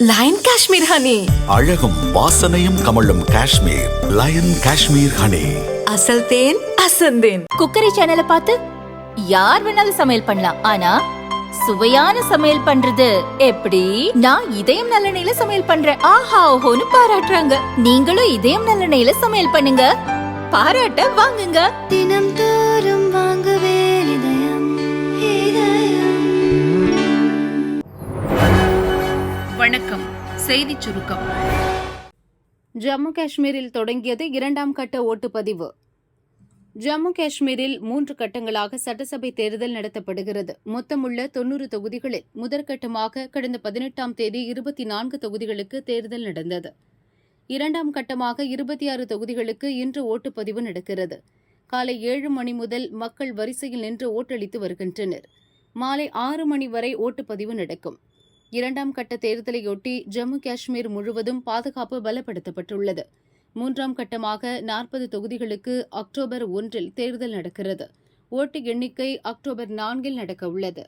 Line Kashmir honey. அழகும் வாசனையும் கமழும் காஷ்மீர் லயன் காஷ்மீர் ஹனி. அசல் தேன் அசந்தேன். குக்கரி சேனலை பார்த்து யார் வேணாலும் சமையல் பண்ணலாம். ஆனா சுவையான சமையல் பண்றது எப்படி? நான் இதயம் நல்லெண்ணெயில சமையல் பண்றேன். ஆஹா ஓஹோன்னு பாராட்டுறாங்க. நீங்களும் இதயம் நல்லெண்ணெயில சமையல் பண்ணுங்க, பாராட்ட வாங்குங்க. தினம் தோறும் வாங்குவே இதயம் இதயம். வணக்கம். செய்திச் சுருக்கம். ஜம்மு காஷ்மீரில் தொடங்கியது 2ஆம் கட்ட ஓட்டுப்பதிவு. ஜம்மு காஷ்மீரில் 3 கட்டங்களாக சட்டசபை தேர்தல் நடத்தப்படுகிறது. மொத்தமுள்ள 90 தொகுதிகளில் முதற்கட்டமாக கடந்த 18ஆம் தேதி 24 தொகுதிகளுக்கு தேர்தல் நடந்தது. 2ஆம் கட்டமாக 26 தொகுதிகளுக்கு இன்று ஓட்டுப்பதிவு நடக்கிறது. காலை 7 மணி முதல் மக்கள் வரிசையில் நின்று ஓட்டளித்து வருகின்றனர். மாலை 6 மணி வரை ஓட்டுப்பதிவு நடக்கும். 2ஆம் கட்ட தேர்தலையொட்டி ஜம்மு காஷ்மீர் முழுவதும் பாதுகாப்பு பலப்படுத்தப்பட்டுள்ளது. 3ஆம் கட்டமாக 40 தொகுதிகளுக்கு அக்டோபர் 1 தேர்தல் நடக்கிறது. ஓட்டு எண்ணிக்கை அக்டோபர் 4 நடக்கவுள்ளது.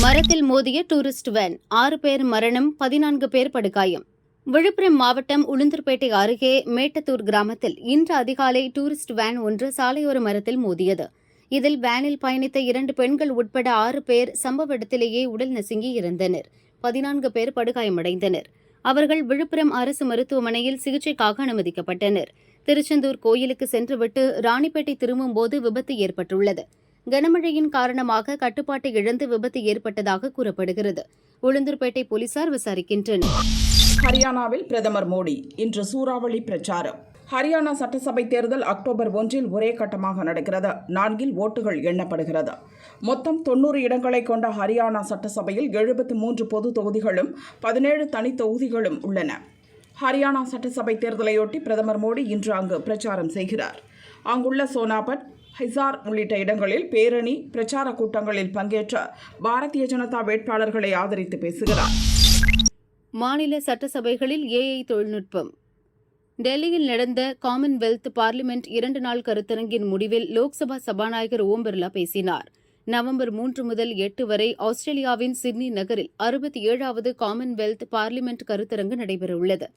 மரத்தில் மோதிய டூரிஸ்ட் வேன், 6 பேர் மரணம், 14 பேர் படுகாயம். விழுப்புரம் மாவட்டம் உளுந்தூர்பேட்டை அருகே மேட்டத்தூர் கிராமத்தில் இன்று அதிகாலை டூரிஸ்ட் வேன் ஒன்று சாலையோர மரத்தில் மோதியது. இதில் வேனில் பயணித்த 2 பெண்கள் உட்பட 6 பேர் சம்பவ இடத்திலேயே உடல் நசுங்கி இறந்தனர். 14 பேர் படுகாயமடைந்தனர். அவர்கள் விழுப்புரம் அரசு மருத்துவமனையில் சிகிச்சைக்காக அனுமதிக்கப்பட்டனர். திருச்செந்தூர் கோயிலுக்கு சென்றுவிட்டு ராணிப்பேட்டை திரும்பும்போது விபத்து ஏற்பட்டுள்ளது. கனமழையின் காரணமாக கட்டுப்பாட்டை இழந்து விபத்து ஏற்பட்டதாக கூறப்படுகிறது. உளுந்தூர்பேட்டை போலீசார் விசாரிக்கின்றனர். ஹரியானாவில் பிரதமர் மோடி இன்று சூறாவளி பிரச்சாரம். ஹரியானா சட்டசபை தேர்தல் அக்டோபர் 1 ஒரே கட்டமாக நடக்கிறது. 4 ஓட்டுகள் எண்ணப்படுகிறது. மொத்தம் 90 இடங்களை கொண்ட ஹரியானா சட்டசபையில் 73 பொது தொகுதிகளும் 17 தனி தொகுதிகளும் உள்ளன. ஹரியானா சட்டசபை தேர்தலையொட்டி பிரதமர் மோடி இன்று அங்கு பிரச்சாரம் செய்கிறார். அங்குள்ள சோனாபட், ஹிசார் உள்ளிட்ட இடங்களில் பேரணி, பிரச்சார கூட்டங்களில் பங்கேற்ற பாரதிய ஜனதா வேட்பாளர்களை ஆதரித்து பேசுகிறார். மாநில சட்டசபைகளில் ஏஐ தொழில்நுட்பம். டெல்லியில் நடந்த காமன்வெல்த் பார்லிமெண்ட் 2 நாள் கருத்தரங்கின் முடிவில் லோக்சபா சபாநாயகர் ஓம் பிர்லா பேசினார். நவம்பர் 3 முதல் 8 வரை ஆஸ்திரேலியாவின் சிட்னி நகரில் 67வது காமன்வெல்த் பார்லிமெண்ட் கருத்தரங்கு நடைபெறவுள்ளது.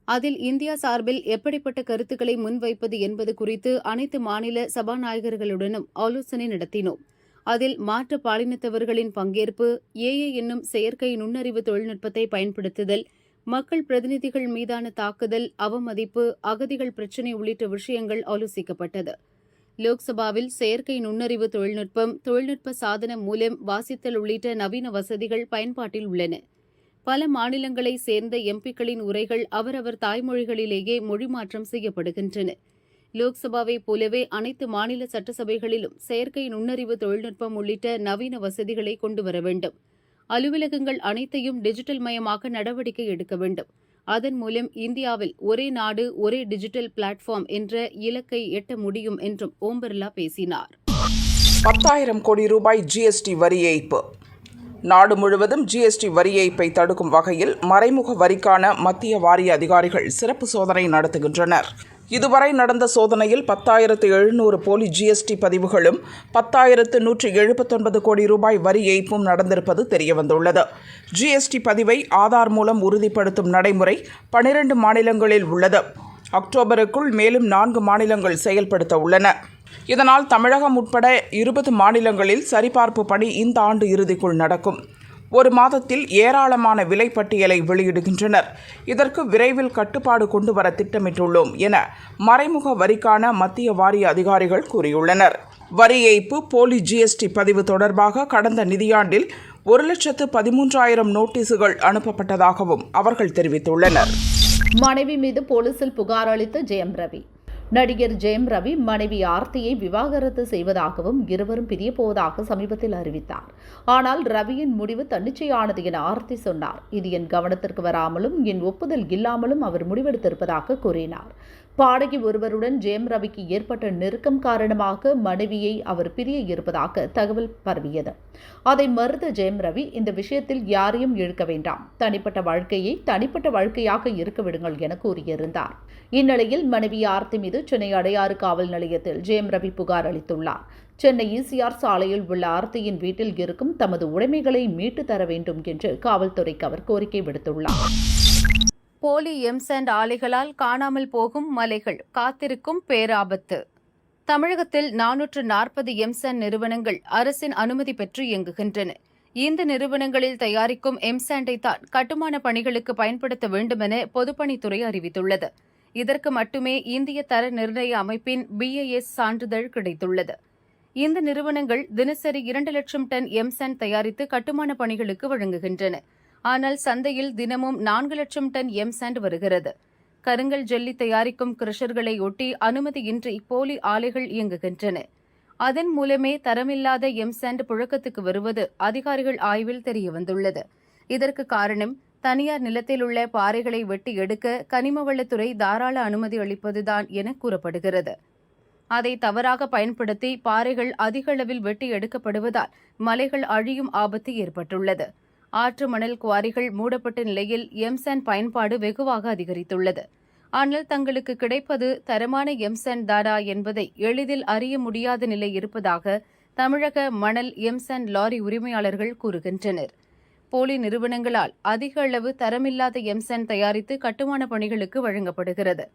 அதில் இந்தியா சார்பில் எப்படிப்பட்ட கருத்துக்களை முன்வைப்பது என்பது குறித்து அனைத்து மாநில சபாநாயகர்களுடனும் ஆலோசனை நடத்தினோம். அதில் மாற்று பாலினத்தவர்களின் பங்கேற்பு, ஏஐ என்னும் செயற்கை நுண்ணறிவு தொழில்நுட்பத்தை பயன்படுத்துதல், மக்கள் பிரதிநிதிகள் மீதான தாக்குதல், அவமதிப்பு, அகதிகள் பிரச்சினை உள்ளிட்ட விஷயங்கள் ஆலோசிக்கப்பட்டது. லோக்சபாவில் செயற்கை நுண்ணறிவு தொழில்நுட்பம், தொழில்நுட்ப சாதனம் மூலம் வாசித்தல் உள்ளிட்ட நவீன வசதிகள் பயன்பாட்டில் உள்ளன. பல மாநிலங்களை சேர்ந்த எம்பிக்களின் உரைகள் அவரவர் தாய்மொழிகளிலேயே மொழிமாற்றம் செய்யப்படுகின்றன. லோக்சபாவைப் போலவே அனைத்து மாநில சட்டசபைகளிலும் செயற்கை நுண்ணறிவு தொழில்நுட்பம் உள்ளிட்ட நவீன வசதிகளை கொண்டுவர வேண்டும். அலுவலகங்கள் அனைத்தையும் டிஜிட்டல் மயமாக்க நடவடிக்கை எடுக்க வேண்டும். அதன் மூலம் இந்தியாவில் ஒரே நாடு ஒரே டிஜிட்டல் பிளாட்ஃபார்ம் என்ற இலக்கை எட்ட முடியும் என்றும் ஓம் பிர்லா பேசினார். 10,000 கோடி ரூபாய் ஜிஎஸ்டி வரி ஏய்ப்பு. நாடு முழுவதும் ஜிஎஸ்டி வரி ஏய்ப்பை தடுக்கும் வகையில் மறைமுக வரிக்கான மத்திய வாரிய அதிகாரிகள் சிறப்பு சோதனை நடத்துகின்றனர். இதுவரை நடந்த சோதனையில் 10,700 போலி ஜிஎஸ்டி பதிவுகளும் 10,179 கோடி ரூபாய் வரி ஏய்ப்பும் நடந்திருப்பது தெரியவந்துள்ளது. ஜிஎஸ்டி பதிவை ஆதார் மூலம் உறுதிப்படுத்தும் நடைமுறை 12 மாநிலங்களில் உள்ளது. அக்டோபருக்குள் மேலும் 4 மாநிலங்கள் செயல்படுத்த உள்ளன. இதனால் தமிழகம் உட்பட 20 மாநிலங்களில் சரிபார்ப்பு பணி இந்த ஆண்டு இறுதிக்குள் நடக்கும். ஒரு மாதத்தில் ஏராளமான விலைப்பட்டியலை வெளியிடுகின்றனர். இதற்கு விரைவில் கட்டுப்பாடு கொண்டு வர திட்டமிட்டுள்ளோம் என மறைமுக வரிக்கான மத்திய வாரிய அதிகாரிகள் கூறியுள்ளனர். வரி ஏய்ப்பு, போலி ஜிஎஸ்டி பதிவு தொடர்பாக கடந்த நிதியாண்டில் 1,13,000 நோட்டீசுகள் அனுப்பப்பட்டதாகவும் அவர்கள் தெரிவித்துள்ளனர். மனைவி மீது போலீசில் புகார் அளித்த ஜெயம் ரவி. நடிகர் ஜெயம் ரவி மனைவி ஆர்த்தியை விவாகரத்து செய்வதாகவும் இருவரும் பிரிய போவதாக சமீபத்தில் அறிவித்தார். ஆனால் ரவியின் முடிவு தன்னிச்சையானது என ஆர்த்தி சொன்னார். இது என் கவனத்திற்கு வராமலும் என் ஒப்புதல் இல்லாமலும் அவர் முடிவெடுத்திருப்பதாக கூறினார். பாடகி ஒருவருடன் ஜெயம் ரவிக்கு ஏற்பட்ட நெருக்கம் காரணமாக மனைவியை அவர் பிரிய இருப்பதாக தகவல் பரவியது. அதை மறுத்த ஜெயம் ரவி, இந்த விஷயத்தில் யாரையும் இழுக்க வேண்டாம், தனிப்பட்ட வாழ்க்கையை தனிப்பட்ட வாழ்க்கையாக இருக்க விடுங்கள் என கூறியிருந்தார். இந்நிலையில் மனைவி ஆர்த்தி மீது சென்னை அடையாறு காவல் நிலையத்தில் ஜெயம் ரவி புகார் அளித்துள்ளார். சென்னை ஈசிஆர் சாலையில் உள்ள ஆர்த்தியின் வீட்டில் இருக்கும் தமது உடைமைகளை மீட்டு தர வேண்டும் என்று காவல்துறைக்கு அவர் கோரிக்கை விடுத்துள்ளார். போலி எம்சாண்ட் ஆலைகளால் காணாமல் போகும் மலைகள், காத்திருக்கும் பேராபத்து. தமிழகத்தில் 440 எம்சாண்ட் நிறுவனங்கள் அரசின் அனுமதி பெற்று இயங்குகின்றன. இந்த நிறுவனங்களில் தயாரிக்கும் எம்சாண்டை தான் கட்டுமான பணிகளுக்கு பயன்படுத்த வேண்டுமென பொதுப்பணித்துறை அறிவித்துள்ளது. இதற்கு மட்டுமே இந்திய தர நிர்ணய அமைப்பின் BIS சான்றிதழ் கிடைத்துள்ளது. இந்த நிறுவனங்கள் தினசரி 2 லட்சம் டன் எம்சாண்ட் தயாரித்து கட்டுமான பணிகளுக்கு வழங்குகின்றன. ஆனால் சந்தையில் தினமும் 4 லட்சம் டன் எம்சாண்ட் வருகிறது. கருங்கல் ஜல்லி தயாரிக்கும் கிரஷர்களை ஒட்டி அனுமதியின்றி போலி ஆலைகள் இயங்குகின்றன. அதன் மூலமே தரமில்லாத எம்சாண்ட் புழக்கத்துக்கு வருவது அதிகாரிகள் ஆய்வில் தெரியவந்துள்ளது. இதற்கு காரணம் தனியார் நிலத்தில் உள்ள பாறைகளை வெட்டி எடுக்க கனிமவளத்துறை தாராள அனுமதி அளிப்பதுதான் என கூறப்படுகிறது. அதை தவறாக பயன்படுத்தி பாறைகள் அதிக அளவில் வெட்டி எடுக்கப்படுவதால் மலைகள் அழியும் ஆபத்து ஏற்பட்டுள்ளது. ஆற்று மணல் குவாரிகள் மூடப்பட்ட நிலையில் எம்சாண்ட் பயன்பாடு வெகுவாக அதிகரித்துள்ளது. ஆனால் தங்களுக்கு கிடைப்பது தரமான எம்சாண்ட் தானா என்பதை எளிதில் அறிய முடியாத நிலை இருப்பதாக தமிழக மணல் எம்சாண்ட் லாரி உரிமையாளர்கள் கூறுகின்றனர். போலி நிறுவனங்களால் அதிக அளவு தரமில்லாத எம்சாண்ட் தயாரித்து கட்டுமான பணிகளுக்கு வழங்கப்படுகிறது.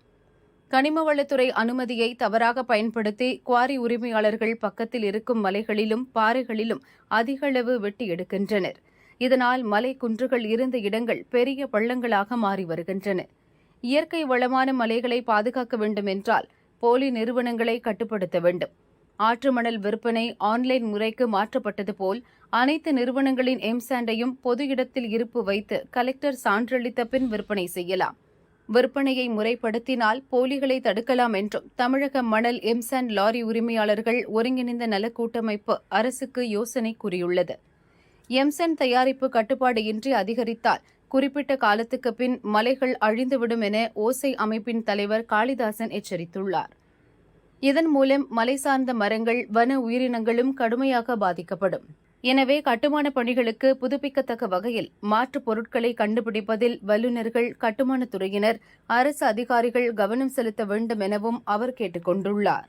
கனிமவளத்துறை அனுமதியை தவறாக பயன்படுத்தி குவாரி உரிமையாளர்கள் பக்கத்தில் இருக்கும் மலைகளிலும் பாறைகளிலும் அதிக அளவு வெட்டி எடுக்கின்றனர். இதனால் மலை குன்றுகள் இருந்த இடங்கள் பெரிய பள்ளங்களாக மாறி வருகின்றன. இயற்கை வளமான மலைகளை பாதுகாக்க வேண்டும் என்றால் போலி நிறுவனங்களை கட்டுப்படுத்த வேண்டும். ஆற்று மணல் விற்பனை ஆன்லைன் முறைக்கு மாற்றப்பட்டது போல் அனைத்து நிறுவனங்களின் எம்சாண்டையும் பொது இடத்தில் இருப்பு வைத்து கலெக்டர் சான்றளித்த பின் விற்பனை செய்யலாம். விற்பனையை முறைப்படுத்தினால் போலிகளை தடுக்கலாம் என்றும் தமிழக மணல் எம்சாண்ட் லாரி உரிமையாளர்கள் ஒருங்கிணைந்த நல கூட்டமைப்பு அரசுக்கு யோசனை கூறியுள்ளது. எம்சாண்ட் தயாரிப்பு கட்டுப்பாடு இன்றி அதிகரித்தால் குறிப்பிட்ட காலத்துக்கு பின் மலைகள் அழிந்துவிடும் என ஓசை அமைப்பின் தலைவர் காளிதாசன் எச்சரித்துள்ளார். இதன் மூலம் மலை சார்ந்த மரங்கள், வன உயிரினங்களும் கடுமையாக பாதிக்கப்படும். எனவே கட்டுமான பணிகளுக்கு புதுப்பிக்கத்தக்க வகையில் மாற்றுப் பொருட்களை கண்டுபிடிப்பதில் வல்லுநர்கள், கட்டுமானத் துறையினர், அரசு அதிகாரிகள் கவனம் செலுத்த வேண்டும் எனவும் அவர் கேட்டுக் கொண்டுள்ளார்.